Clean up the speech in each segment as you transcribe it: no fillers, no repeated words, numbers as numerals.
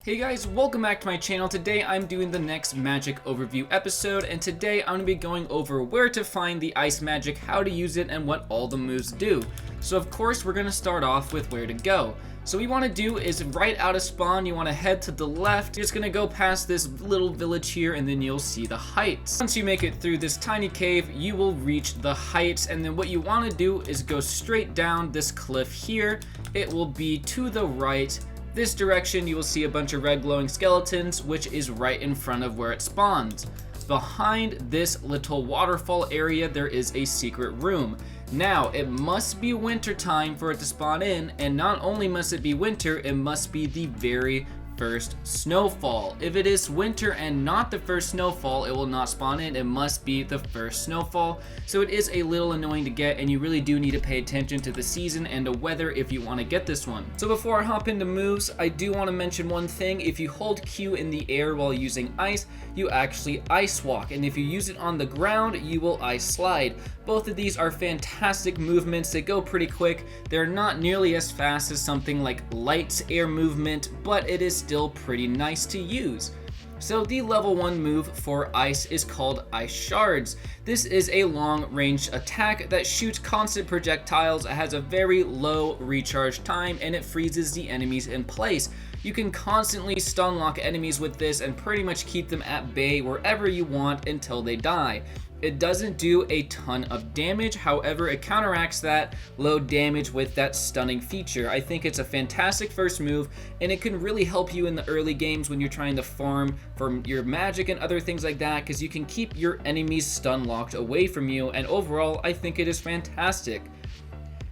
Hey guys, welcome back to my channel. Today I'm doing the next magic overview episode, and today I'm going to be going over where to find the ice magic, how to use it, and what all the moves do. So of course we're going to start off with where to go. So what you want to do is right out of spawn, you want to head to the left. You're just going to go past this little village here, and then you'll see the heights. Once you make it through this tiny cave, you will reach the heights, and then what you want to do is go straight down this cliff here. It will be to the right. This direction you will see a bunch of red glowing skeletons, which is right in front of where it spawns. Behind this little waterfall area there is a secret room. Now it must be winter time for it to spawn in, and not only must it be winter, it must be the very first snowfall. If it is winter and not the first snowfall, it will not spawn in. It must be the first snowfall. So it is a little annoying to get, and you really do need to pay attention to the season and the weather if you want to get this one. So before I hop into moves, I do want to mention one thing. If you hold Q in the air while using ice, you actually ice walk, and if you use it on the ground, you will ice slide. Both of these are fantastic movements. They go pretty quick. They're not nearly as fast as something like Light's air movement, but it is still pretty nice to use. So the level 1 move for ice is called Ice Shards. This is a long-range attack that shoots constant projectiles. It has a very low recharge time, and it freezes the enemies in place. You can constantly stun lock enemies with this and pretty much keep them at bay wherever you want until they die. It doesn't do a ton of damage, however it counteracts that low damage with that stunning feature. I think it's a fantastic first move, and it can really help you in the early games when you're trying to farm for your magic and other things like that, because you can keep your enemies stun locked away from you, and overall I think it is fantastic.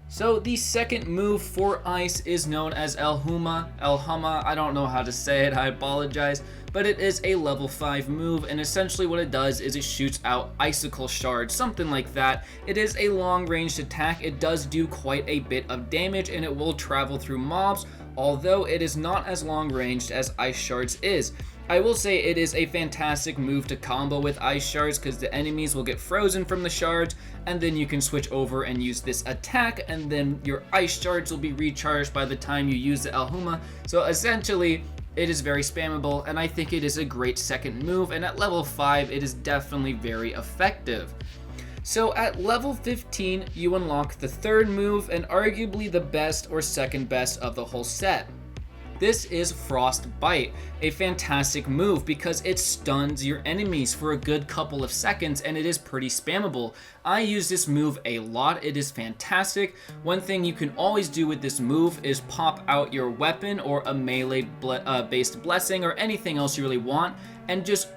So the second move for ice is known as Alhama, I don't know how to say it, I apologize, but it is a level 5 move, and essentially what it does is it shoots out icicle shards, something like that. It is a long ranged attack. It does do quite a bit of damage, and it will travel through mobs, although it is not as long ranged as ice shards is. I will say it is a fantastic move to combo with ice shards, because the enemies will get frozen from the shards, and then you can switch over and use this attack, and then your ice shards will be recharged by the time you use the Alhama. So essentially it is very spammable, and I think it is a great second move, and at level 5 it is definitely very effective. So at level 15 you unlock the third move, and arguably the best or second best of the whole set. This is Frostbite, a fantastic move because it stuns your enemies for a good couple of seconds, and it is pretty spammable. I use this move a lot. It is fantastic. One thing you can always do with this move is pop out your weapon or a melee based blessing or anything else you really want, and just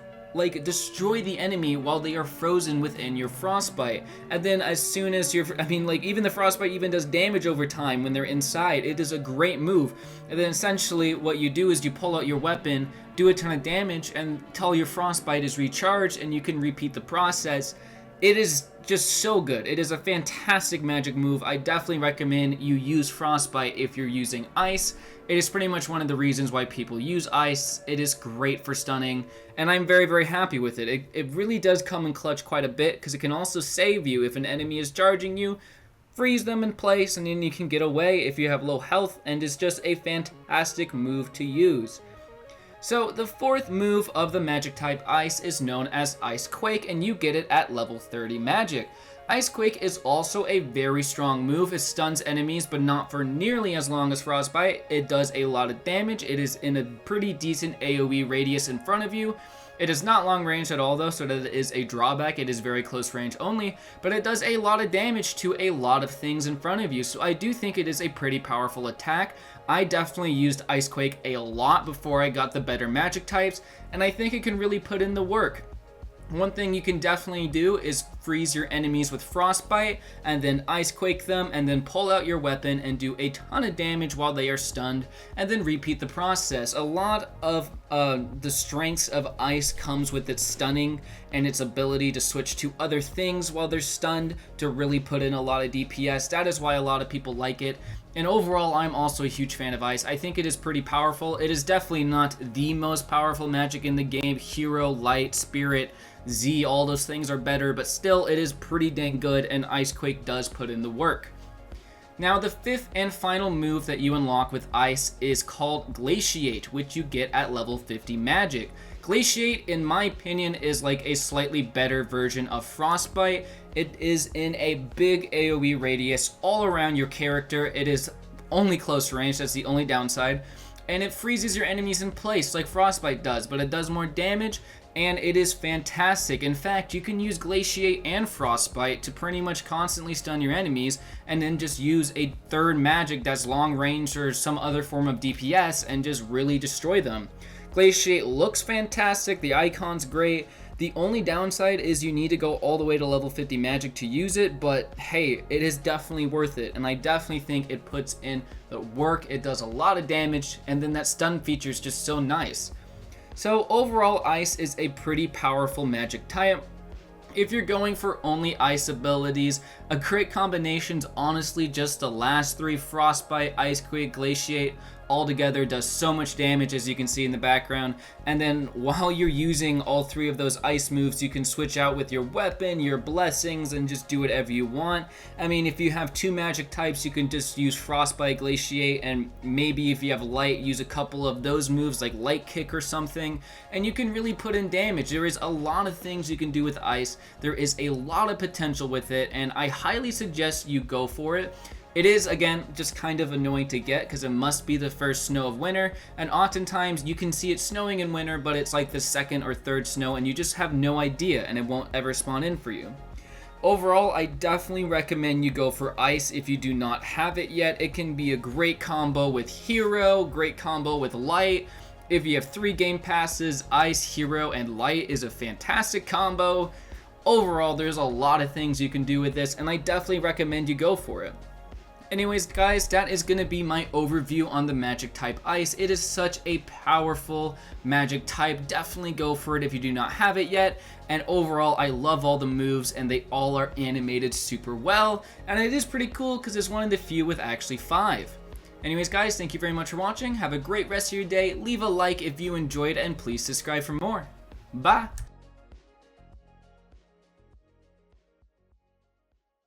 destroy the enemy while they are frozen within your frostbite. And then as soon as even the frostbite even does damage over time when they're inside. It is a great move. And then essentially what you do is you pull out your weapon, do a ton of damage until your frostbite is recharged, and you can repeat the process. It is just so good. It is a fantastic magic move. I definitely recommend you use Frostbite if you're using ice. It is pretty much one of the reasons why people use ice. It is great for stunning, and I'm very, very happy with it. It really does come in clutch quite a bit, because it can also save you if an enemy is charging you. Freeze them in place, and then you can get away if you have low health, and it's just a fantastic move to use. So the fourth move of the magic type ice is known as Ice Quake, and you get it at level 30 magic. Ice Quake is also a very strong move. It stuns enemies, but not for nearly as long as Frostbite. It does a lot of damage. It is in a pretty decent AoE radius in front of you. It is not long range at all though, so that is a drawback. It is very close range only, but it does a lot of damage to a lot of things in front of you, so I do think it is a pretty powerful attack. I definitely used Ice Quake a lot before I got the better magic types, and I think it can really put in the work. One thing you can definitely do is freeze your enemies with Frostbite, and then Ice Quake them, and then pull out your weapon and do a ton of damage while they are stunned, and then repeat the process. A lot of the strengths of ice comes with its stunning and its ability to switch to other things while they're stunned to really put in a lot of DPS. That is why a lot of people like it. And overall, I'm also a huge fan of ice. I think it is pretty powerful. It is definitely not the most powerful magic in the game. Hero, Light, Spirit, Z, all those things are better, but still it is pretty dang good, and Ice Quake does put in the work. Now, the fifth and final move that you unlock with Ice is called Glaciate, which you get at level 50 magic. Glaciate, in my opinion, is like a slightly better version of Frostbite. It is in a big AoE radius all around your character. It is only close range, that's the only downside. And it freezes your enemies in place like Frostbite does, but it does more damage, and it is fantastic. In fact, you can use Glaciate and Frostbite to pretty much constantly stun your enemies, and then just use a third magic that's long range or some other form of DPS and just really destroy them. Glaciate looks fantastic, the icon's great. The only downside is you need to go all the way to level 50 magic to use it, but hey, it is definitely worth it, and I definitely think it puts in the work. It does a lot of damage, and then that stun feature is just so nice. So overall, Ice is a pretty powerful magic type. If you're going for only Ice abilities, a great combination's honestly just the last three: Frostbite, Ice, Quake, Glaciate. All together does so much damage, as you can see in the background. And then while you're using all three of those ice moves, you can switch out with your weapon, your blessings, and just do whatever you want. I mean, if you have two magic types, you can just use Frostbite, Glaciate, and maybe if you have light, use a couple of those moves like Light Kick or something, and you can really put in damage. There is a lot of things you can do with Ice. There is a lot of potential with it, and I highly suggest you go for it. It is, again, just kind of annoying to get because it must be the first snow of winter, and oftentimes you can see it snowing in winter, but it's like the second or third snow and you just have no idea, and it won't ever spawn in for you. Overall, I definitely recommend you go for Ice if you do not have it yet. It can be a great combo with Hero, great combo with Light. If you have 3 game passes, Ice, Hero, and Light is a fantastic combo. Overall, there's a lot of things you can do with this, and I definitely recommend you go for it. Anyways, guys, that is going to be my overview on the magic type Ice. It is such a powerful magic type. Definitely go for it if you do not have it yet. And overall, I love all the moves, and they all are animated super well. And it is pretty cool because it's one of the few with actually 5. Anyways, guys, thank you very much for watching. Have a great rest of your day. Leave a like if you enjoyed, and please subscribe for more. Bye!